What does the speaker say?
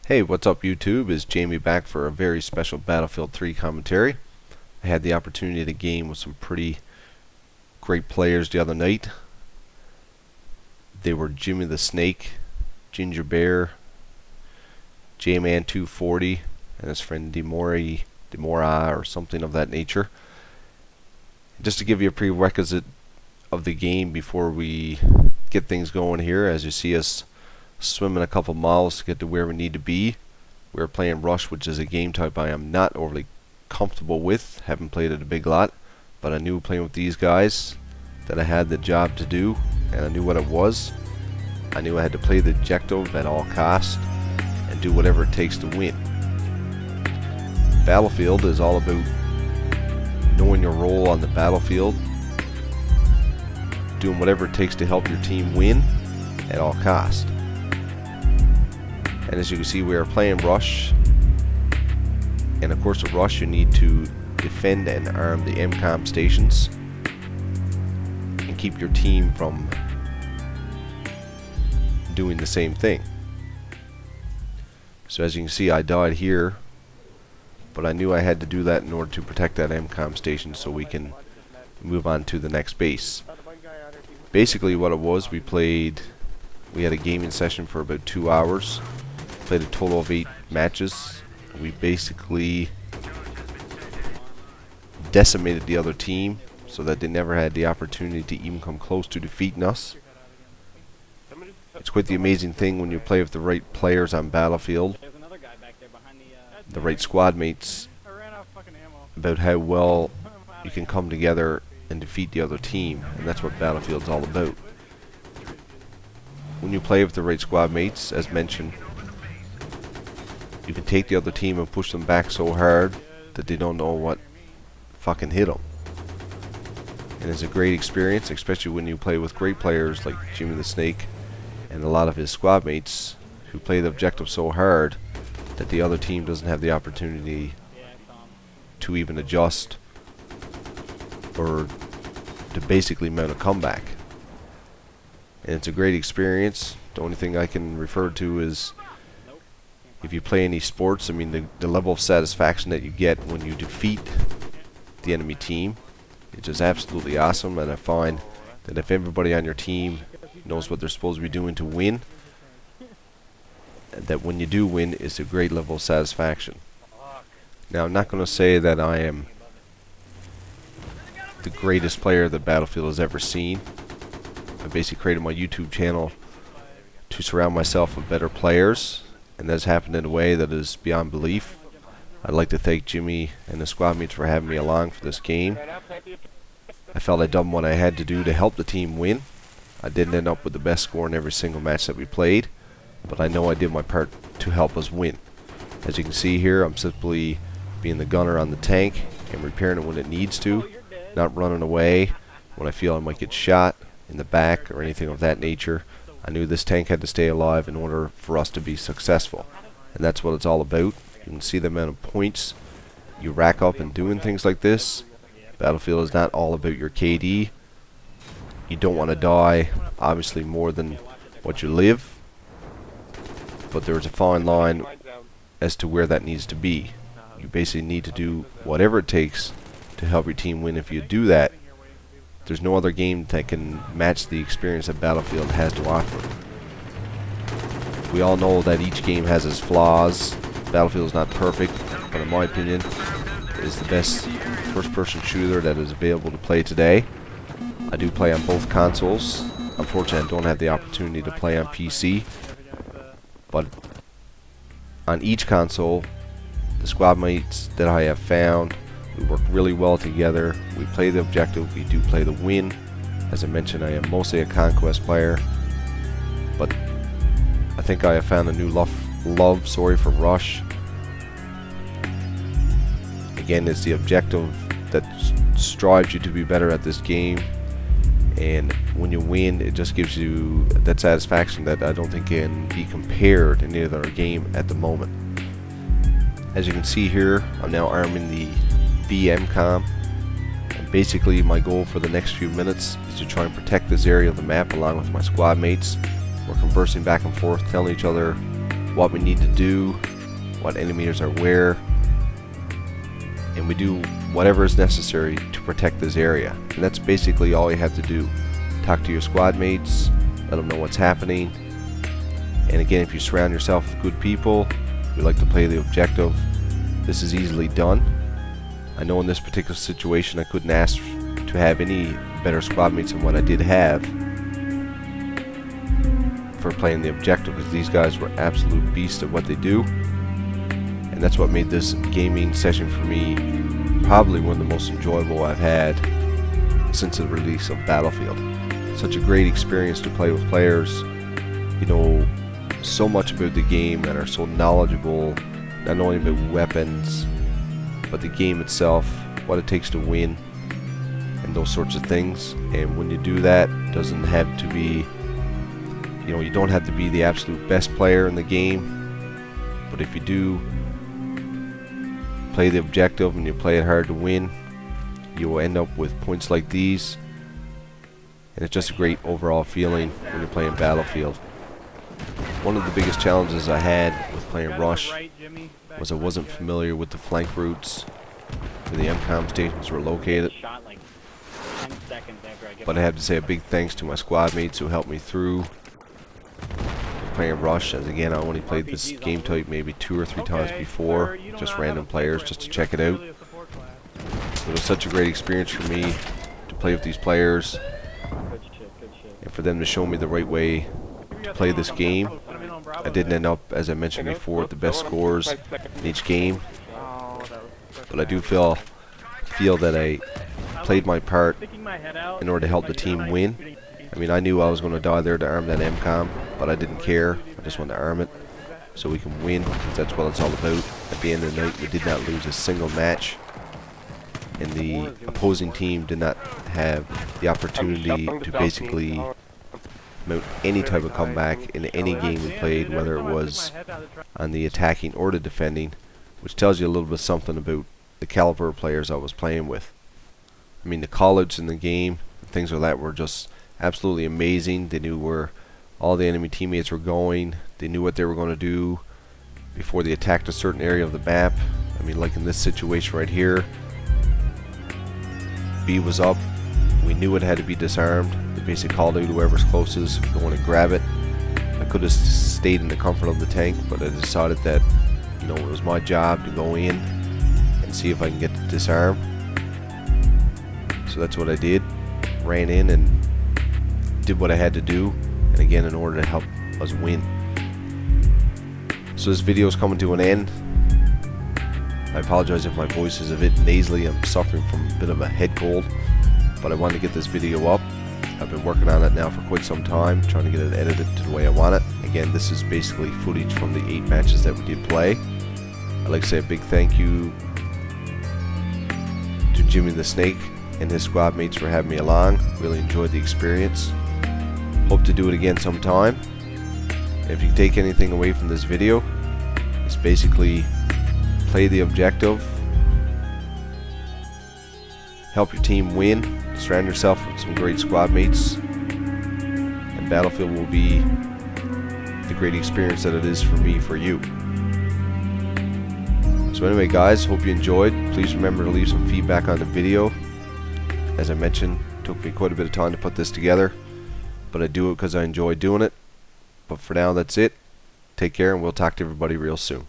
Hey, what's up YouTube? Is Jamie back for a very special Battlefield 3 commentary. I had the opportunity to game with some pretty great players the other night. They were Jimmy the Snake, Ginger Bear, J-Man 240, and his friend Demora or something of that nature. Just to give you a prerequisite of the game before we get things going here, as you see us swimming a couple miles to get to where we need to be. We're playing Rush, which is a game type I am not overly comfortable with. Haven't played it a big lot, but I knew playing with these guys that I had the job to do, and I knew what it was. I knew I had to play the objective at all costs and do whatever it takes to win. Battlefield is all about knowing your role on the battlefield, doing whatever it takes to help your team win at all costs. And as you can see, we are playing Rush, and of course with Rush you need to defend and arm the MCOM stations and keep your team from doing the same thing. So as you can see, I died here, but I knew I had to do that in order to protect that MCOM station so we can move on to the next base. Basically what it was, we had a gaming session for about 2 hours. Played a total of 8 matches. We basically decimated the other team so that they never had the opportunity to even come close to defeating us. It's quite the amazing thing when you play with the right players on Battlefield, the right squad mates, about how well you can come together and defeat the other team, and that's what Battlefield's all about. When you play with the right squad mates, as mentioned, you can take the other team and push them back so hard that they don't know what fucking hit them. And it's a great experience, especially when you play with great players like Jimmy the Snake and a lot of his squad mates who play the objective so hard that the other team doesn't have the opportunity to even adjust or to basically mount a comeback. And it's a great experience. The only thing I can refer to is, if you play any sports, I mean, the level of satisfaction that you get when you defeat the enemy team is just absolutely awesome. And I find that if everybody on your team knows what they're supposed to be doing to win, that when you do win, it's a great level of satisfaction. Now, I'm not going to say that I am the greatest player that Battlefield has ever seen. I basically created my YouTube channel to surround myself with better players, and that's happened in a way that is beyond belief. I'd like to thank Jimmy and the squad mates for having me along for this game. I felt I'd done what I had to do to help the team win. I didn't end up with the best score in every single match that we played, but I know I did my part to help us win. As you can see here, I'm simply being the gunner on the tank and repairing it when it needs to, not running away when I feel I might get shot in the back or anything of that nature. I knew this tank had to stay alive in order for us to be successful, and that's what it's all about. You can see the amount of points you rack up in doing things like this. Battlefield is not all about your KD. You don't want to die, obviously, more than what you live, but there's a fine line as to where that needs to be. You basically need to do whatever it takes to help your team win. If you do that, there's no other game that can match the experience that Battlefield has to offer. We all know that each game has its flaws. Battlefield is not perfect, but in my opinion, it is the best first-person shooter that is available to play today. I do play on both consoles. Unfortunately, I don't have the opportunity to play on PC, but on each console, the squad mates that I have found, we work really well together. We play the objective, we do play the win. As I mentioned, I am mostly a conquest player, but I think I have found a new love for Rush. Again, it's the objective that strives you to be better at this game, and when you win, it just gives you that satisfaction that I don't think can be compared in any other game at the moment. As you can see here, I'm now arming the BMCOM, and basically my goal for the next few minutes is to try and protect this area of the map along with my squad mates. We're conversing back and forth, telling each other what we need to do, what enemies are where, and we do whatever is necessary to protect this area. And that's basically all you have to do. Talk to your squad mates, let them know what's happening, and again, if you surround yourself with good people who like to play the objective, this is easily done. I know in this particular situation I couldn't ask to have any better squad mates than what I did have for playing the objective, because these guys were absolute beasts at what they do, and that's what made this gaming session for me probably one of the most enjoyable I've had since the release of Battlefield. Such a great experience to play with players who know so much about the game and are so knowledgeable, not only about weapons but the game itself, what it takes to win, and those sorts of things. And when you do that, it doesn't have to be, you don't have to be the absolute best player in the game, but if you do play the objective and you play it hard to win, you will end up with points like these, and it's just a great overall feeling when you're playing Battlefield. One of the biggest challenges I had with playing Rush was I wasn't familiar with the flank routes where the MCOM stations were located, but I have to say a big thanks to my squad mates who helped me through playing Rush, as again I only played this game type maybe 2 or 3 times before, just random players just to check it out. It was such a great experience for me to play with these players and for them to show me the right way to play this game. I didn't end up, as I mentioned before, with the best scores in each game, but I do feel that I played my part in order to help the team win. I mean, I knew I was going to die there to arm that MCOM, but I didn't care. I just wanted to arm it so we can win, because that's what it's all about. At the end of the night, we did not lose a single match, and the opposing team did not have the opportunity to basically mount any type of comeback in any game we played, whether it was on the attacking or the defending, which tells you a little bit something about the caliber of players I was playing with. I mean, the call-outs in the game, things like that, were just absolutely amazing. They knew where all the enemy teammates were going. They knew what they were going to do before they attacked a certain area of the map. I mean, like in this situation right here, B was up. We knew it had to be disarmed. They basically called out whoever's closest, go in and grab it. I could have stayed in the comfort of the tank, but I decided that, it was my job to go in and see if I can get the disarm. So that's what I did. Ran in and did what I had to do, and again, in order to help us win. So this video is coming to an end. I apologize if my voice is a bit nasally. I'm suffering from a bit of a head cold, but I wanted to get this video up. I've been working on it now for quite some time, trying to get it edited to the way I want it. Again, this is basically footage from the 8 matches that we did play. I'd like to say a big thank you to Jimmy the Snake and his squad mates for having me along. Really enjoyed the experience. Hope to do it again sometime. If you take anything away from this video, it's basically play the objective, help your team win, surround yourself with some great squad mates, and Battlefield will be the great experience that it is for me, for you. So anyway guys, hope you enjoyed. Please remember to leave some feedback on the video. As I mentioned, it took me quite a bit of time to put this together, but I do it because I enjoy doing it. But for now, that's it. Take care, and we'll talk to everybody real soon.